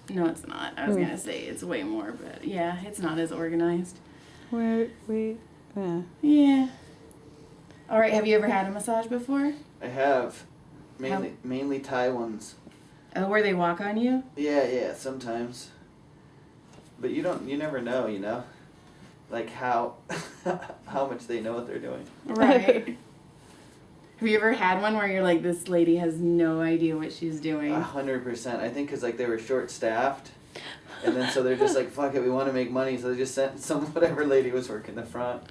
No, it's not. I was going to say it's way more, but yeah, it's not as organized. Yeah. All right, have you ever had a massage before? I have. Mainly Thai ones. Oh, where they walk on you? Yeah, sometimes. But you never know, you know? Like how much they know what they're doing. Right. Have you ever had one where you're like, this lady has no idea what she's doing? 100%. I think because like they were short-staffed, and then so they're just like, fuck it, we want to make money, so they just sent whatever lady was working the front.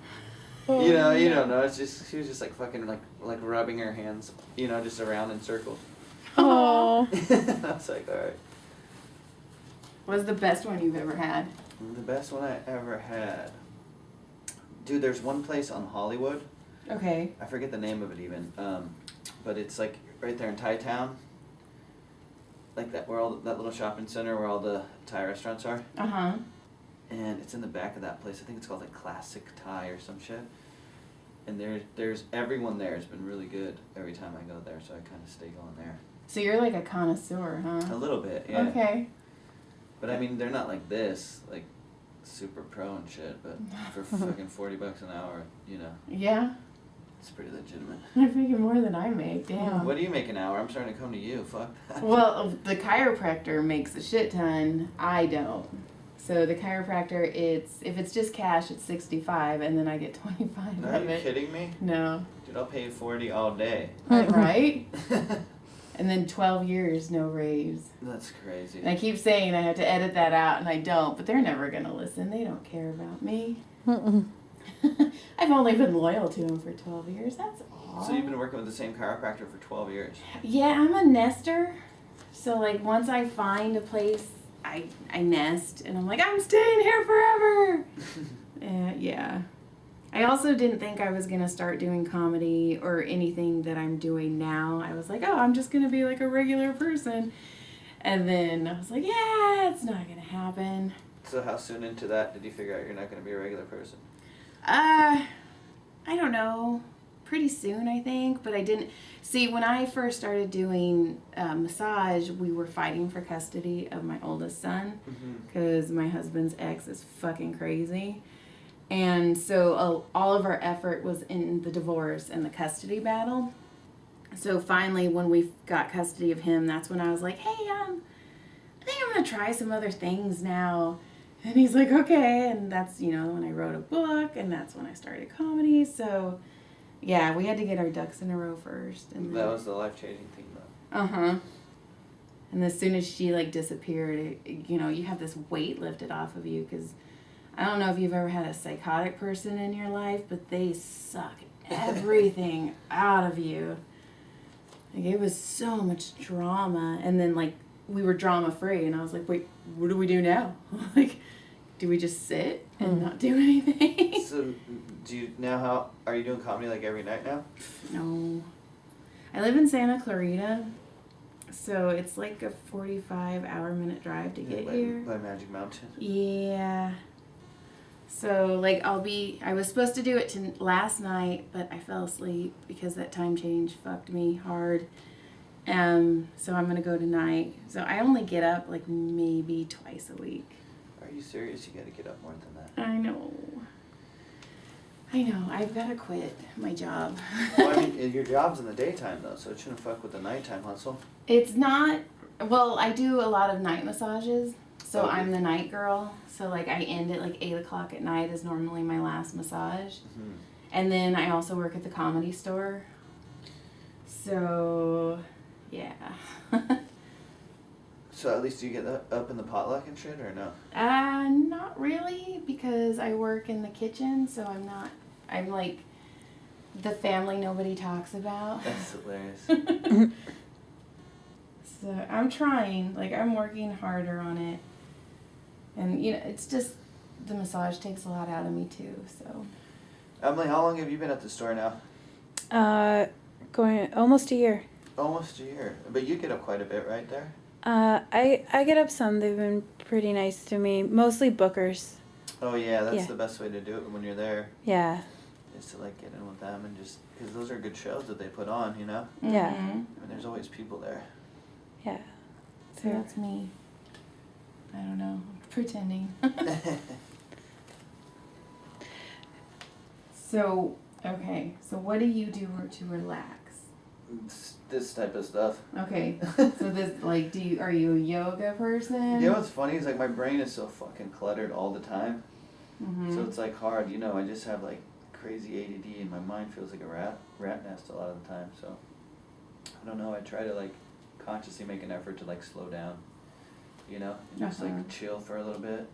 Oh, you don't know. It's just she was just like fucking like rubbing her hands, just around in circles. Oh. I was like, all right. What's the best one you've ever had? The best one I ever had. Dude, there's one place on Hollywood. Okay. I forget the name of it even, but it's like right there in Thai Town, like that little shopping center where all the Thai restaurants are. And it's in the back of that place. I think it's called like Classic Thai or some shit. And there's everyone there has been really good every time I go there, so I kind of stay going there. So you're like a connoisseur, huh? A little bit, yeah. Okay. But I mean, they're not like this, like super pro and shit. But for fucking $40 an hour, Yeah. It's pretty legitimate. I'm making more than I make, damn. What do you make an hour? I'm starting to come to you, fuck that. Well, the chiropractor makes a shit ton. I don't. So the chiropractor, if it's just cash, it's $65, and then I get $25 Are you kidding me? No. Dude, I'll pay you $40 all day. Right? And then 12 years, no raise. That's crazy. And I keep saying I have to edit that out, and I don't, but they're never going to listen. They don't care about me. I've only been loyal to him for 12 years. That's all. So you've been working with the same chiropractor for 12 years? Yeah, I'm a nester. So, like, once I find a place, I nest, and I'm like, I'm staying here forever. Yeah. I also didn't think I was going to start doing comedy or anything that I'm doing now. I was like, oh, I'm just going to be like a regular person. And then I was like, yeah, it's not going to happen. So how soon into that did you figure out you're not going to be a regular person? I don't know. Pretty soon, I think. But I didn't. See, when I first started doing massage, we were fighting for custody of my oldest son. Because my husband's ex is fucking crazy. And so all of our effort was in the divorce and the custody battle. So finally, when we got custody of him, that's when I was like, hey, I think I'm going to try some other things now. And he's like, okay. And that's, when I wrote a book, and that's when I started comedy. So, yeah, we had to get our ducks in a row first. And that was the life-changing thing, though. Uh-huh. And as soon as she, disappeared, you have this weight lifted off of you, because I don't know if you've ever had a psychotic person in your life, but they suck everything out of you. Like, it was so much drama. And then, we were drama-free, and I was like, wait, what do we do now? Do we just sit and not do anything? So, are you doing comedy, every night now? No. I live in Santa Clarita, so it's like a 45-hour-minute drive to get here. By Magic Mountain? Yeah. So, I was supposed to do it last night, but I fell asleep because that time change fucked me hard. So I'm going to go tonight. So I only get up, maybe twice a week. Are you serious? You got to get up more than that. I know. I've got to quit my job. Well, your job's in the daytime, though, so it shouldn't fuck with the nighttime hustle. It's not. Well, I do a lot of night massages. So okay. I'm the night girl. So, I end at, 8 o'clock at night is normally my last massage. Mm-hmm. And then I also work at the Comedy Store. So, yeah. So at least do you get up in the potluck and shit, or no? Not really, because I work in the kitchen, so I'm like the family nobody talks about. That's hilarious. So I'm trying, I'm working harder on it. And, it's just, the massage takes a lot out of me too, so. Emily, how long have you been at the store now? Going almost a year. Almost a year. But you get up quite a bit right there? I get up some. They've been pretty nice to me. Mostly bookers. Oh, yeah, that's the best way to do it when you're there. Yeah. Is to, get in with them and just, because those are good shows that they put on, Yeah. And there's always people there. Yeah. So that's me. I don't know, pretending. So, okay, so what do you do to relax? This type of stuff. Okay, so this, like, are you a yoga person? You know what's funny is like my brain is so fucking cluttered all the time. Mm-hmm. So it's like hard, you know, I just have like crazy ADD and my mind feels like a rat nest a lot of the time, so I don't know, I try to like consciously make an effort to like slow down, you know, and just like chill for a little bit.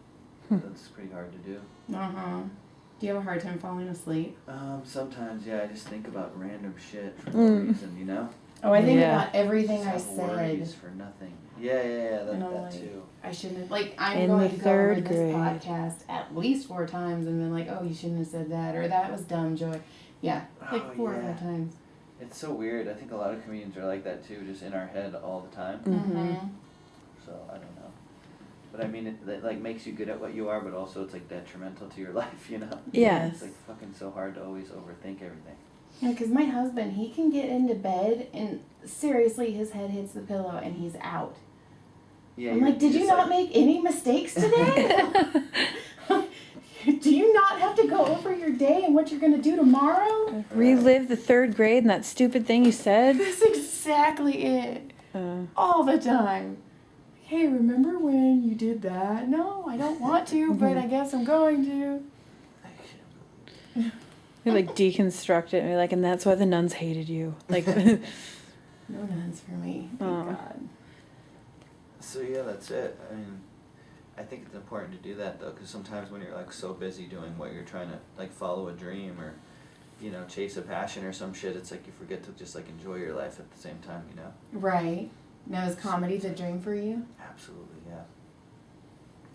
That's pretty hard to do. Uh-huh. Do you have a hard time falling asleep? Sometimes, yeah, I just think about random shit for no reason, you know? Oh, I think about everything I Just have worries said. for nothing. Yeah, And I'm that like, too. I shouldn't have, like, I'm In going the to go over third this grade. podcast at least 4 times and been like, oh, you shouldn't have said that, or that was dumb, Joy. Yeah, like 4 or 5 times. It's so weird. I think a lot of comedians are like that too, just in our head all the time. Mm-hmm. So, I don't know. But I mean, it like makes you good at what you are, but also it's like detrimental to your life, you know? Yes. It's like fucking so hard to always overthink everything. Yeah, because my husband, he can get into bed and seriously, his head hits the pillow and he's out. Yeah, I'm like, did you not make any mistakes today? Do you not have to go over your day and what you're going to do tomorrow? Relive the 3rd grade and that stupid thing you said? That's exactly it. All the time. Hey, remember when you did that? No, I don't want to, but I guess I'm going to. We like deconstruct it and be like, and that's why the nuns hated you. Like, No nuns for me. Thank God. So yeah, that's it. I mean, I think it's important to do that though, because sometimes when you're like so busy doing what you're trying to like follow a dream or, you know, chase a passion or some shit, it's like you forget to just like enjoy your life at the same time, you know? Right. Now, is comedy the dream for you? Absolutely, yeah.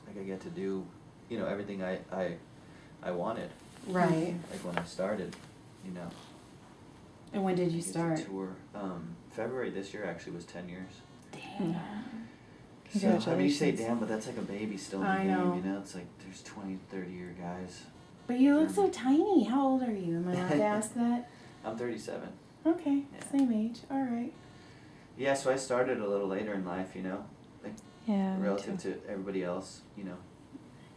Like I get to do, you know, everything I wanted. Right. Like when I started, you know. And when did you I get to start? tour. February this year actually was 10 years. Damn. So, I mean, you say damn, but that's like a baby still in the I game, know. you know? It's like there's 20, 30-year guys. But you look so tiny. How old are you? Am I allowed to ask that? I'm 37. Okay, Yeah. same age. All right. Yeah, so I started a little later in life, you know? Like, yeah. relative to everybody else, you know?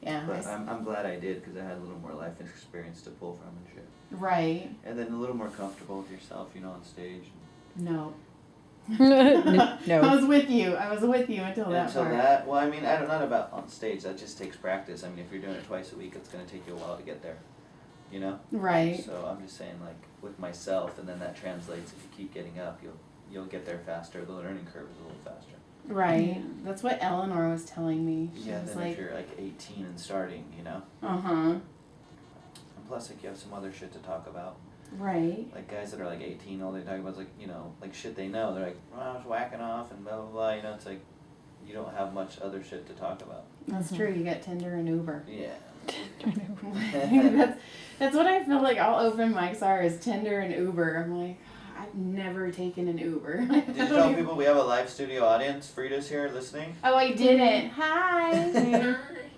Yeah. But I'm glad I did, because I had a little more life experience to pull from and shit. Right. And then a little more comfortable with yourself, you know, on stage. No. No. I was with you. Until that part. Well, I mean, I don't know about on stage. That just takes practice. I mean, if you're doing it twice a week, it's going to take you a while to get there, you know? Right. So I'm just saying, like, with myself, and then that translates. If you keep getting up, you'll get there faster. The learning curve is a little faster. Right. That's what Eleanor was telling me. She Yeah, was then like, if you're like 18 and starting, you know? uh-huh. And plus, like, you have some other shit to talk about. Right. Like, guys that are like 18, all they talk about is like, you know, like shit they know. They're like, well, I was whacking off and blah, blah, blah. You know, it's like, you don't have much other shit to talk about. That's true. You got Tinder and Uber. Yeah. that's what I feel like all open mics are, is Tinder and Uber. I'm like, I've never taken an Uber. Did you tell people we have a live studio audience? Frida's here listening. Oh, I didn't. Hi.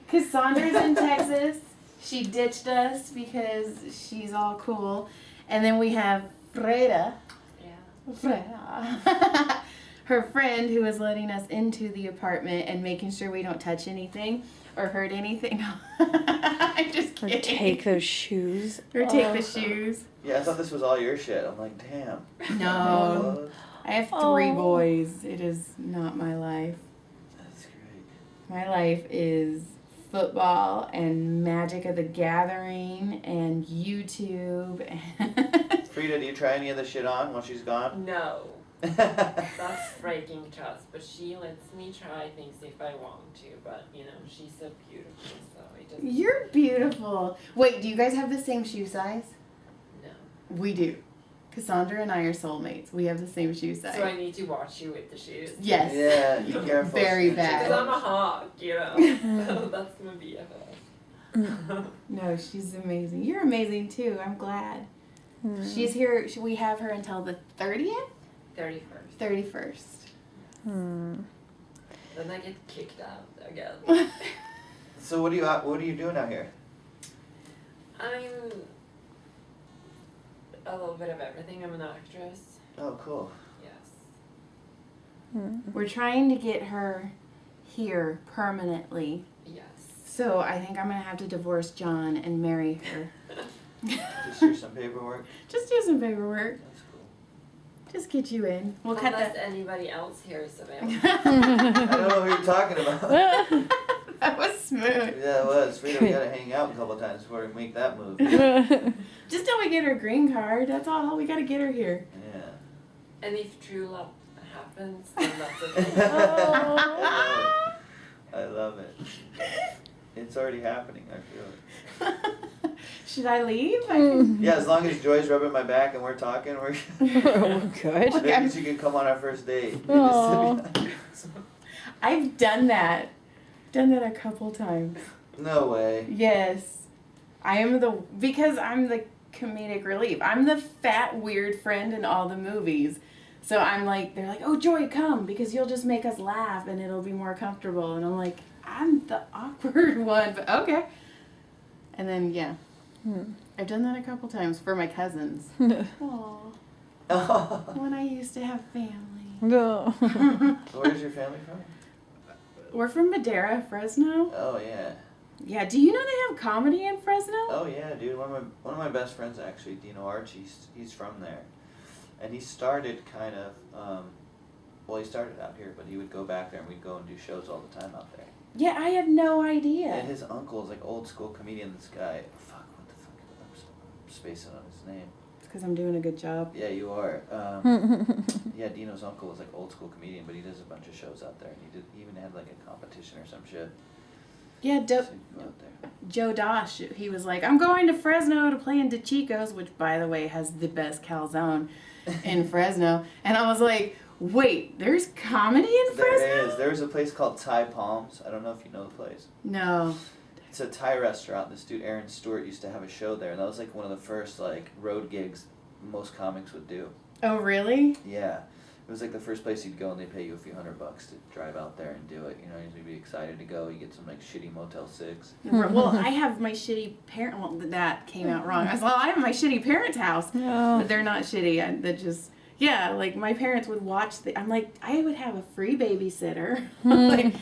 Cassandra's in Texas. She ditched us because she's all cool. And then we have Freda. Yeah. Freda. Her friend, who is letting us into the apartment and making sure we don't touch anything or hurt anything. I'm just kidding. Or take those shoes. Or take the shoes. Yeah, I thought this was all your shit. I'm like, damn. No. I have 3 boys. It is not my life. That's great. My life is football and Magic of the Gathering and YouTube. Frida, do you try any of the shit on while she's gone? No. That's breaking trust, but she lets me try things if I want to, but you know, she's so beautiful, so it just... You're beautiful. Wait, do you guys have the same shoe size? No. We do. Cassandra and I are soulmates. We have the same shoe size. So I need to watch you with the shoes. Yes. Yeah, be careful. Very bad. Because I'm a hawk, you know. So that's my BFF. No, she's amazing. You're amazing too. I'm glad. She's here. We have her until the 30th? 31st. 31st. Then I get kicked out again. So what are you doing out here? I'm a little bit of everything. I'm an actress. Oh, cool. Yes. We're trying to get her here permanently. Yes. So I think I'm gonna have to divorce John and marry her. Just do some paperwork. Just do some paperwork. That's cool. Just get you in. We'll cut Unless that. anybody else here is available. I don't know who you're talking about. That was smooth. Yeah, it was. We gotta hang out a couple times before we make that move. Just till we get her green card. That's all. We gotta get her here. Yeah. And if true love happens, then that's okay. I love it. It's already happening, I feel it. Should I leave? I can... Yeah, as long as Joy's rubbing my back and we're talking, we're Good. maybe she can come on our first date. Aw. I've done that. Done that a couple times. No way. Yes. I am because I'm the comedic relief. I'm the fat, weird friend in all the movies. So I'm like, they're like, oh, Joy, come, because you'll just make us laugh and it'll be more comfortable. And I'm like, I'm the awkward one, but okay. And then, yeah. I've done that a couple times for my cousins. Aw. When I used to have family. No. Where's your family from? We're from Madera, Fresno. Oh yeah. Yeah, do you know they have comedy in Fresno? Oh yeah, dude. One of my best friends actually, Dino Arch. He's from there, and he started kind of. Well, he started out here, but he would go back there, and we'd go and do shows all the time out there. Yeah, I had no idea. And his uncle is like old school comedian. This guy, fuck, what the fuck? I'm spacing on his name. It's because I'm doing a good job. Yeah, you are. Yeah, Dino's uncle was like old school comedian, but he does a bunch of shows out there, and he even had like a competition or some shit. Yeah, So he'd go out there. Joe Dosh, he was like, I'm going to Fresno to play in DeChico's, which, by the way, has the best calzone in Fresno. And I was like, wait, there's comedy in Fresno? There is. There's a place called Thai Palms. I don't know if you know the place. No. It's a Thai restaurant. This dude Aaron Stewart used to have a show there, and that was like one of the first like road gigs most comics would do. Oh, really? Yeah, it was like the first place you'd go, and they pay you a few $100 to drive out there and do it. You know, you'd be excited to go. You get some like shitty Motel 6. Well, I have my shitty parent. Well, that came out wrong. I was like, I have my shitty parents' house, but they're not shitty. That just. Yeah, like my parents would watch I'm like, I would have a free babysitter. Like,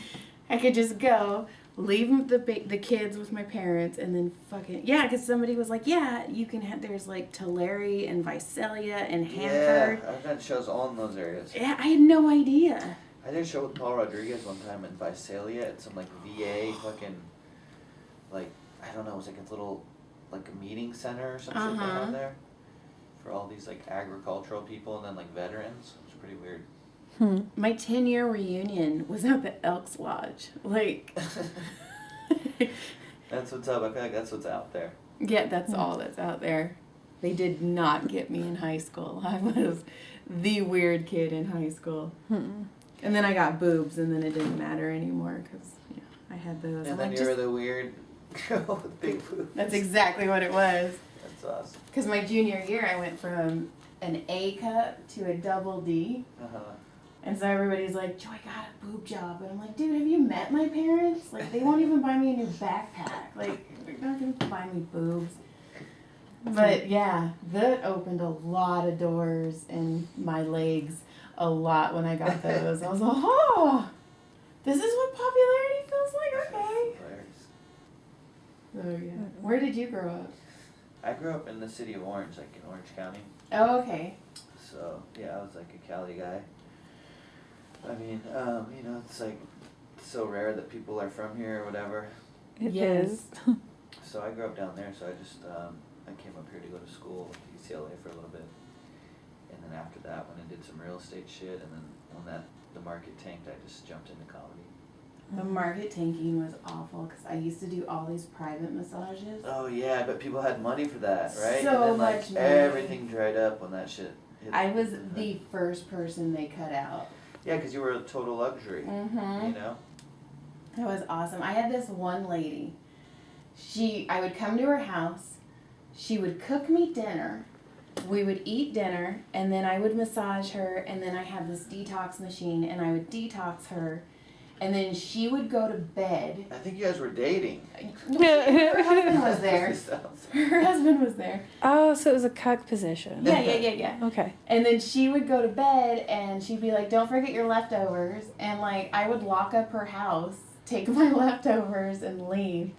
I could just go, leave the kids with my parents, and then fucking, yeah, because somebody was like, yeah, you can have, there's like Tulare and Visalia and Hanford. Yeah, I've done shows all in those areas. Yeah, I had no idea. I did a show with Paul Rodriguez one time in Visalia at some like VA fucking, like, I don't know, it was like a little, like a meeting center or something they had there. For all these like agricultural people and then like veterans. It was pretty weird. My 10-year reunion was at the Elks Lodge. Like, That's what's up. I feel like that's what's out there. yeah, that's all that's out there. They did not get me in high school. I was the weird kid in high school. And then I got boobs, and then it didn't matter anymore because I had those. And then you were the weird girl with big boobs. That's exactly what it was. That's awesome. Because my junior year, I went from an A cup to a double D. And so everybody's like, Joy got a boob job. And I'm like, dude, have you met my parents? Like, they won't even buy me a new backpack. Like, they're not going to buy me boobs. But yeah, that opened a lot of doors in my legs a lot when I got those. I was like, oh, this is what popularity feels like? Okay. So yeah. Where did you grow up? I grew up in the city of Orange, like in Orange County. Oh, okay. So yeah, I was like a Cali guy. I mean, you know, it's like so rare that people are from here or whatever. It Yes. is. So I grew up down there, so I just I came up here to go to school at UCLA for a little bit, and then after that, when I did some real estate shit, and then when the market tanked, I just jumped into comedy. The market tanking was awful because I used to do all these private massages. Oh yeah, but people had money for that, right? So and then like much money. everything dried up when that shit hit. I was the first person they cut out. Yeah, because you were a total luxury. Mm-hmm. You know. That was awesome. I had this one lady. I would come to her house. She would cook me dinner. We would eat dinner, and then I would massage her, and then I had this detox machine, and I would detox her. And then she would go to bed. I think you guys were dating. Her husband was there. Her husband was there. Oh, so it was a cuck position. Yeah. Okay. And then she would go to bed and she'd be like, don't forget your leftovers. And like, I would lock up her house, take my leftovers and leave.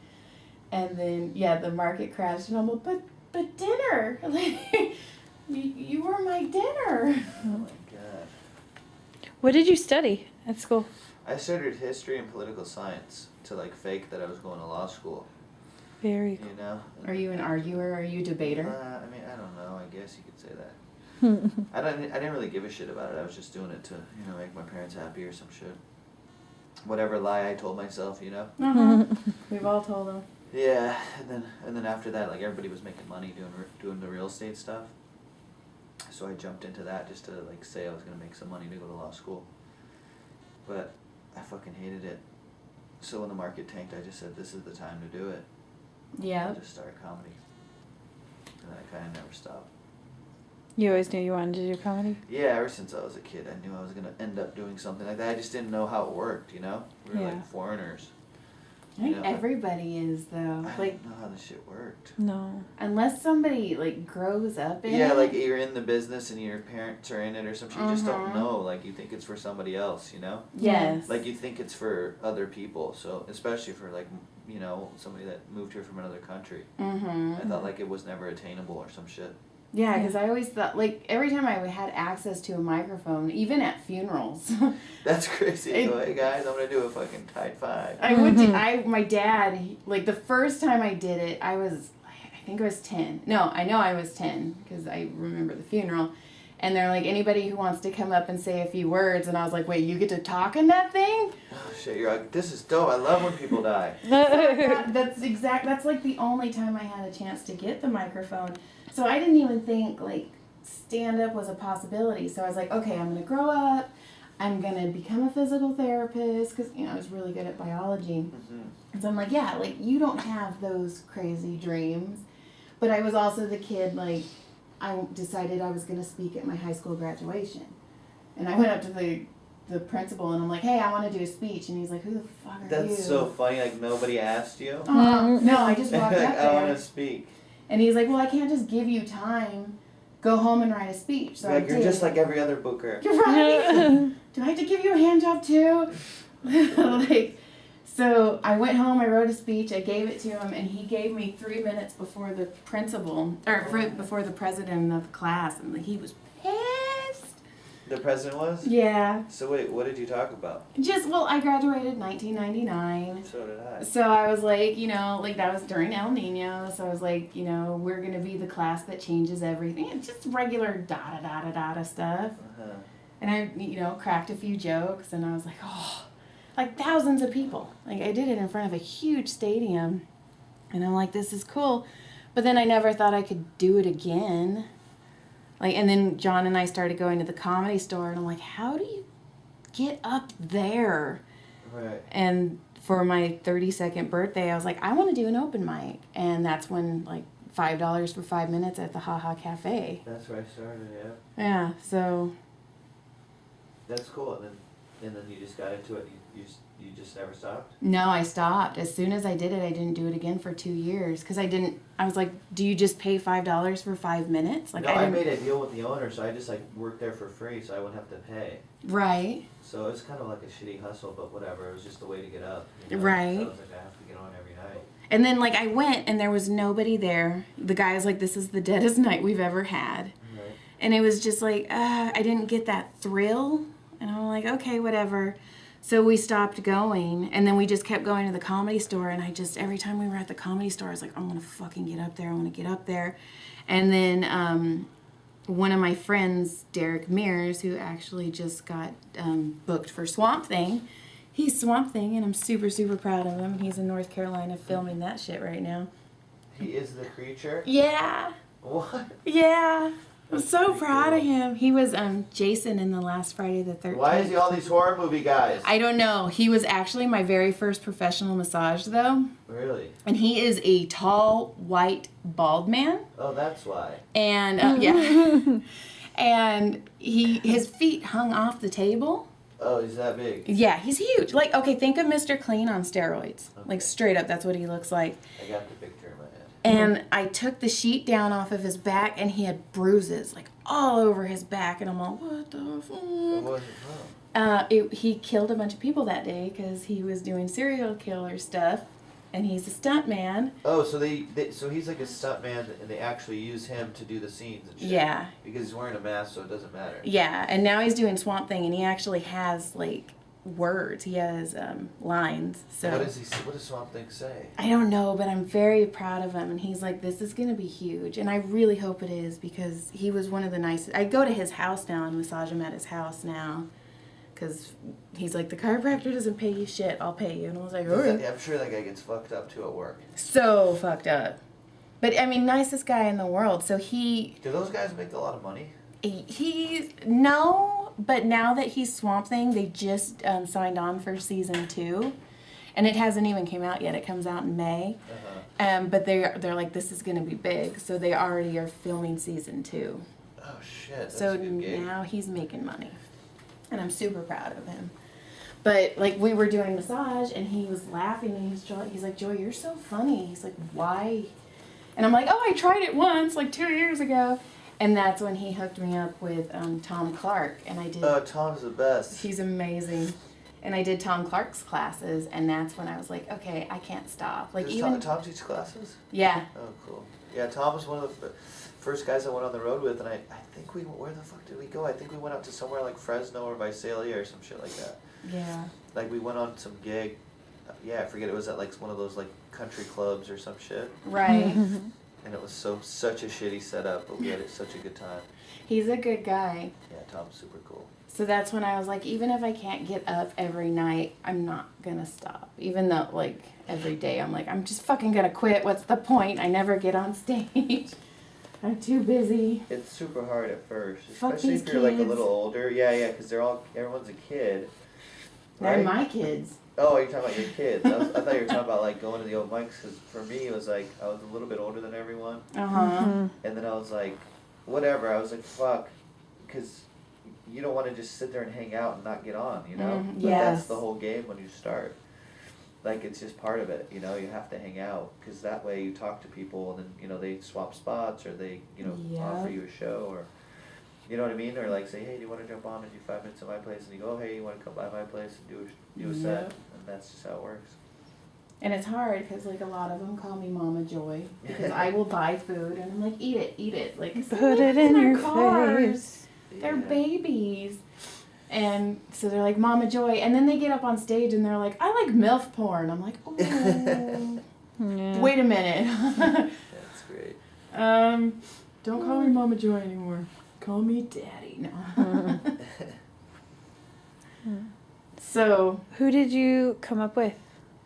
And then, yeah, the market crashed. And I'm like, but dinner. Like, you were my dinner. Oh my god. What did you study at school? I studied history and political science to like fake that I was going to law school. Very cool. You know? Are you an arguer? Are you a debater? I mean, I don't know. I guess you could say that. I didn't really give a shit about it. I was just doing it to, you know, make my parents happy or some shit. Whatever lie I told myself, you know. We've all told them. Yeah, and then after that, like everybody was making money doing the real estate stuff. So I jumped into that just to like say I was gonna make some money to go to law school. But I fucking hated it. So when the market tanked, I just said, this is the time to do it. Yeah. I just started comedy. And then I kind of never stopped. You always knew you wanted to do comedy? Yeah, ever since I was a kid, I knew I was going to end up doing something like that. I just didn't know how it worked, you know? We were like foreigners. I think You know, everybody is though. I Like, didn't know how this shit worked. No. unless somebody like grows up in it. Yeah, like you're in the business and your parents are in it or something. You just don't Mhm. know. Like you think it's for somebody else, you know? Yes. Like you think it's for other people. So especially for like, you know, somebody that moved here from another country. Mm-hmm. I thought like it was never attainable or some shit. Yeah, because I always thought, like, every time I had access to a microphone, even at funerals, That's crazy. It- Go, hey guys, I'm gonna do a fucking Tide 5. I would do, my dad, like, the first time I did it, I think I was 10. No, I know I was 10, because I remember the funeral. And they're like, anybody who wants to come up and say a few words, and I was like, wait, you get to talk in that thing? Oh shit, you're like, this is dope. I love when people die. That's like the only time I had a chance to get the microphone. So I didn't even think like stand up was a possibility. So I was like, okay, I'm gonna grow up. I'm gonna become a physical therapist because you know I was really good at biology. Mm-hmm. And so I'm like, yeah, like you don't have those crazy dreams. But I was also the kid like I decided I was gonna speak at my high school graduation, and I went up to the principal and I'm like, hey, I want to do a speech, and he's like, who the fuck are you? That's so funny. Like nobody asked you. No, I just walked Like, up I want there. to speak. And he's like, well, I can't just give you time. Go home and write a speech. So Like I you're did. just like every other booker. You're right. Do I have to give you a hand job too? Like, so I went home. I wrote a speech. I gave it to him, and he gave me 3 minutes before the principal before the president of the class, and he was pissed. The president was? Yeah. So wait, what did you talk about? I graduated 1999. So did I. So I was like, you know, like that was during El Nino. So I was like, you know, we're going to be the class that changes everything. It's just regular da stuff. Uh-huh. And I, you know, cracked a few jokes and I was like, oh, like thousands of people. Like I did it in front of a huge stadium. And I'm like, this is cool. But then I never thought I could do it again. Like, and then John and I started going to the Comedy Store and I'm like, how do you get up there? Right. And for my 32nd birthday, I was like, I want to do an open mic. And that's when, like, $5 for 5 minutes at the Ha Ha Cafe. That's where I started, yeah. Yeah, so. That's cool. And then you just got into it. You just never stopped? No, I stopped. As soon as I did it, I didn't do it again for 2 years. Because I was like, do you just pay $5 for 5 minutes? Like, No, I made a deal with the owner, so I just like worked there for free, so I wouldn't have to pay. Right. So it was kind of like a shitty hustle, but whatever. It was just the way to get up. You know? Right. So I was like, I have to get on every night. And then, like, I went and there was nobody there. The guy was like, this is the deadest night we've ever had. Right. And it was just like, I didn't get that thrill. And I'm like, okay, whatever. So we stopped going. And then we just kept going to the Comedy Store. And every time we were at the Comedy Store, I was like, I'm going to fucking get up there. I want to get up there. And then one of my friends, Derek Mears, who actually just got booked for Swamp Thing. He's Swamp Thing, and I'm super, super proud of him. He's in North Carolina filming that shit right now. He is the creature? Yeah. What? Yeah. I'm so Pretty proud cool. of him. He was Jason in the last Friday the 13th. Why is he all these horror movie guys? I don't know. He was actually my very first professional massage, though. Really? And he is a tall, white, bald man. Oh, that's why. And, yeah. And his feet hung off the table. Oh, he's that big. Yeah, he's huge. Like, okay, think of Mr. Clean on steroids. Okay. Like, straight up, that's what he looks like. I got the picture in my head. And I took the sheet down off of his back, and he had bruises, like, all over his back. And I'm all, what the Where fuck? was it from? He killed a bunch of people that day because he was doing serial killer stuff. And he's a stunt man. Oh, so so he's like a stuntman, and they actually use him to do the scenes and shit. Yeah. Because he's wearing a mask, so it doesn't matter. Yeah, and now he's doing Swamp Thing, and he actually has, like, words. He has lines. So What does Swamp Thing say? I don't know, but I'm very proud of him. And he's like, this is going to be huge. And I really hope it is, because he was one of the nicest. I go to his house now and massage him at his house now. Because he's like, the chiropractor doesn't pay you shit, I'll pay you. And I was like, okay. I'm sure that guy gets fucked up too at work. So fucked up. But, I mean, nicest guy in the world. So Do those guys make a lot of money? No, but now that he's Swamp Thing, they just signed on for season 2. And it hasn't even came out yet. It comes out in May. Uh-huh. But they're like, this is going to be big. So they already are filming season 2. Oh, shit. That's So a good gig. now he's making money. And I'm super proud of him. But, like, we were doing massage, and he was laughing, and he's like, Joy, you're so funny. He's like, why? And I'm like, oh, I tried it once, like 2 years ago. And that's when he hooked me up with Tom Clark. And I did. Oh, Tom's the best. He's amazing. And I did Tom Clark's classes, and that's when I was like, okay, I can't stop. Like, Does even. Tom teach classes? Yeah. Oh, cool. Yeah, Tom was one of the first guys I went on the road with, and I think where the fuck did we go? I think we went out to somewhere like Fresno or Visalia or some shit like that. Yeah. Like, we went on some gig. Yeah, I forget, it was at like one of those like country clubs or some shit. Right. And it was such a shitty setup, but we had such a good time. He's a good guy. Yeah, Tom's super cool. So that's when I was like, even if I can't get up every night, I'm not gonna stop. Even though, like, every day I'm like, I'm just fucking gonna quit. What's the point? I never get on stage. I'm too busy. It's super hard at first, Fuck especially these if you're like a kids. little older. Yeah, because everyone's a kid. They're Right? my kids. Oh, you're talking about your kids. I thought you were talking about like going to the old mics, because for me it was like I was a little bit older than everyone, Uh-huh. and then I was like, whatever. I was like, fuck, because you don't want to just sit there and hang out and not get on, you know. Mhm, But that's yes. the whole game when you start. Like, it's just part of it, you know. You have to hang out, because that way you talk to people, and then they swap spots, or they offer Yeah. you a show, or you know what I mean, or like say, hey, do you want to jump on and do 5 minutes at my place, and you go, oh, hey, you want to come by my place and do a set, Yep. and that's just how it works. And it's hard because, like, a lot of them call me Mama Joy because I will buy food and I'm like, eat it. Like, Put it in their your cars. face. They're Yeah. babies. And so they're like, Mama Joy. And then they get up on stage and they're like, I like MILF porn. I'm like, oh, Yeah. wait a minute. That's great. Don't call me Mama Joy anymore. Call me Daddy now. So, Who did you come up with?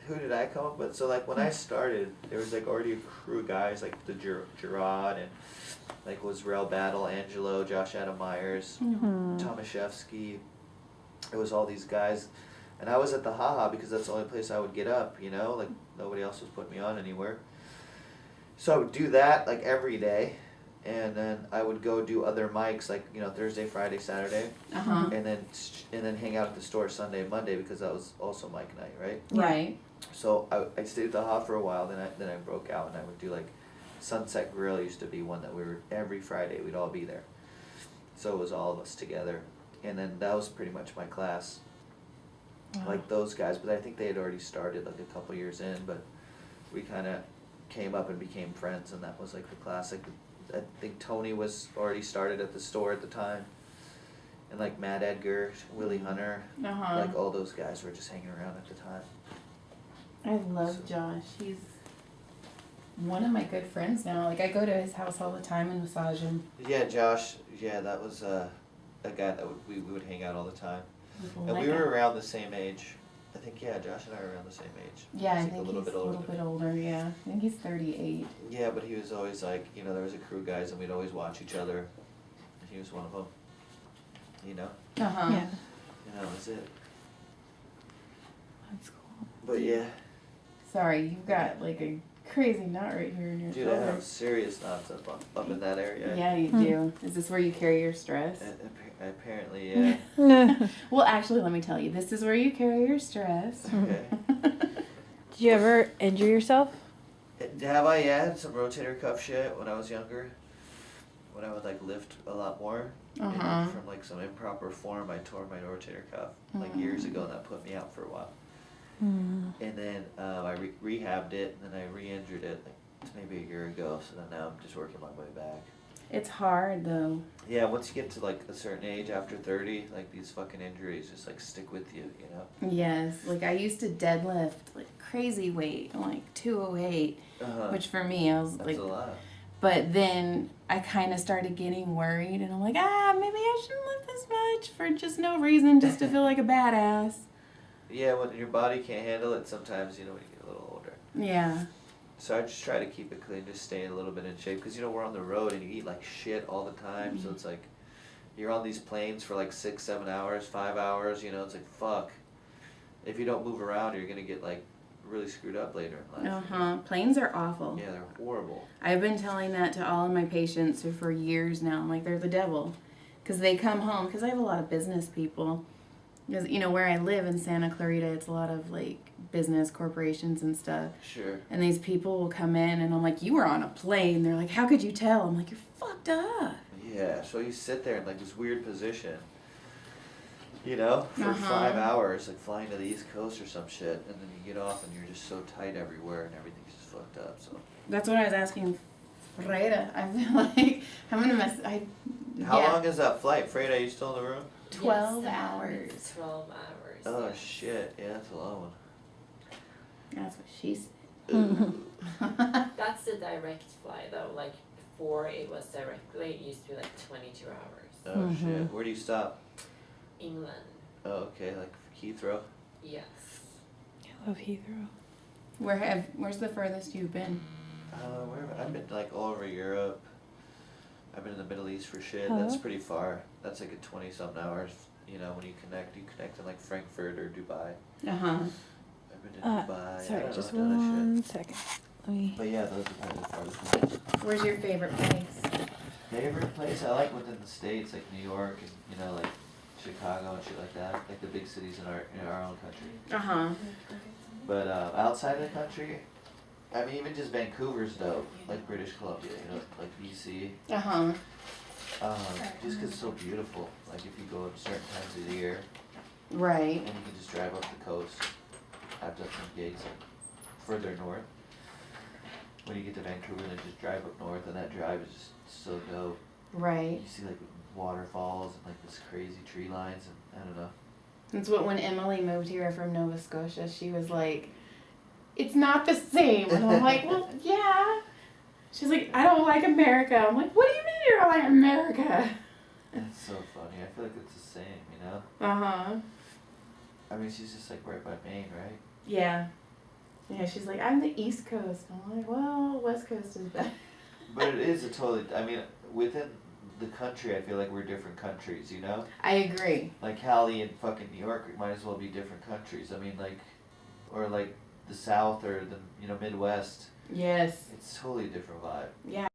Who did I come up with? So like when I started, there was like already a crew of guys like the Gerard and like was Rel Battle, Angelo, Josh Adam Myers, Tomaszewski. It was all these guys, and I was at the Haha because that's the only place I would get up. Like nobody else was putting me on anywhere. So I would do that like every day, and then I would go do other mics like Thursday, Friday, Saturday, uh-huh. and then hang out at the store Sunday, Monday because that was also mic night, right? Right. So I stayed at the Ha for a while, then I broke out and I would do like Sunset Grill used to be one that we were every Friday we'd all be there. So it was all of us together, and then that was pretty much my class, like those guys. But I think they had already started like a couple years in, but we kind of came up and became friends, and that was like the class. Like I think Tony was already started at the store at the time, and like Matt Edgar, Willie Hunter, Uh-huh. like all those guys were just hanging around at the time. I love So- Josh. He's one of my good friends now. Like, I go to his house all the time and massage him. Yeah, Josh. Yeah, that was a guy that we would hang out all the time, and Like we a- were around the same age. I think Josh and I were around the same age. Yeah, I He's, like, think a little he's bit a little bit older, yeah. I think he's 38. Yeah, but he was always like, there was a crew of guys, and we'd always watch each other. And he was one of them. Uh-huh. Yeah. That was it. That's cool. But yeah, Sorry, you've got, like, a crazy knot right here in your dude, I shoulder. have serious knots up in that area. Yeah, you do. Is this where you carry your stress? Apparently, yeah. Well, actually, let me tell you, this is where you carry your stress. Okay. Did you ever injure yourself? Have I? Yeah, had some rotator cuff shit when I was younger. When I would like lift a lot more. And from like some improper form, I tore my rotator cuff like years ago, and that put me out for a while. And then I rehabbed it, and then I re-injured it like maybe a year ago. So then now I'm just working my way back. It's hard though. Yeah, once you get to like a certain age, after 30, like these fucking injuries just like stick with you, you know? Yes, like I used to deadlift like crazy weight, like 208, which for me I was That's like, a lot. but then I kind of started getting worried, and I'm like, maybe I shouldn't lift this much for just no reason, just to feel like a badass. Yeah, when your body can't handle it, sometimes, you know, when you get a little older. Yeah. So I just try to keep it clean, just stay a little bit in shape, because you know we're on the road and you eat like shit all the time. So it's like you're on these planes for like 6, 7 hours, 5 hours. You know, it's like fuck. If you don't move around, you're gonna get like really screwed up later in life. Planes are awful. Yeah, they're horrible. I've been telling that to all of my patients for years now. I'm like, they're the devil, because they come home. Because I have a lot of business people. Because, you know, where I live in Santa Clarita, it's a lot of, like, business corporations and stuff. Sure. And these people will come in, and I'm like, you were on a plane. They're like, how could you tell? I'm like, you're fucked up. Yeah, so you sit there in, like, this weird position, you know, for 5 hours, like, flying to the East Coast or some shit, and then you get off, and you're just so tight everywhere, and everything's just fucked up, so. That's what I was asking Freda. I feel like I'm going to mess... How long is that flight? Freda, are you still in the room? 12 Yes, hours. it's 12 hours. Oh, yes. shit. Yeah, that's a long one. That's what she said. That's the direct fly though. Like before it was directly, it used to be like 22 hours. Oh, shit. Where do you stop? England. Oh, okay. Like Heathrow? Yes. I love Heathrow. Where's the furthest you've been? I've been, like, all over Europe. I've been in the Middle East for shit. Oh. That's pretty far. That's like a 20-something hours. You know, when you connect in like Frankfurt or Dubai. I've been to Dubai. Sorry, I don't just know, I've done that shit. 1 second. Let me. But yeah, those are probably the farthest ones. Where's your favorite place? Favorite place I like within the States, like New York and, you know, like Chicago and shit like that. Like the big cities in our own country. But outside of the country, I mean, even just Vancouver's dope. Like British Columbia, you know, like BC. Just 'cause it's so beautiful. Like if you go at certain times of the year, Right. and you can just drive up the coast. I've done some gigs like further north. When you get to Vancouver, then just drive up north, and that drive is just so dope. Right. You see like waterfalls and like this crazy tree lines, and I don't know. That's what when Emily moved here from Nova Scotia, she was like, it's not the same. And I'm like, well, yeah. She's like, I don't like America. I'm like, what do you mean you don't like America? It's so funny. I feel like it's the same, you know? I mean, she's just like right by Maine, right? Yeah. Yeah, she's like, I'm the East Coast. I'm like, well, West Coast is better. But it is a totally, I mean, within the country, I feel like we're different countries, you know? I agree. Like Cali and fucking New York might as well be different countries. I mean, like, or like the South or the, you know, Midwest. Yes. It's totally a different vibe. Yeah.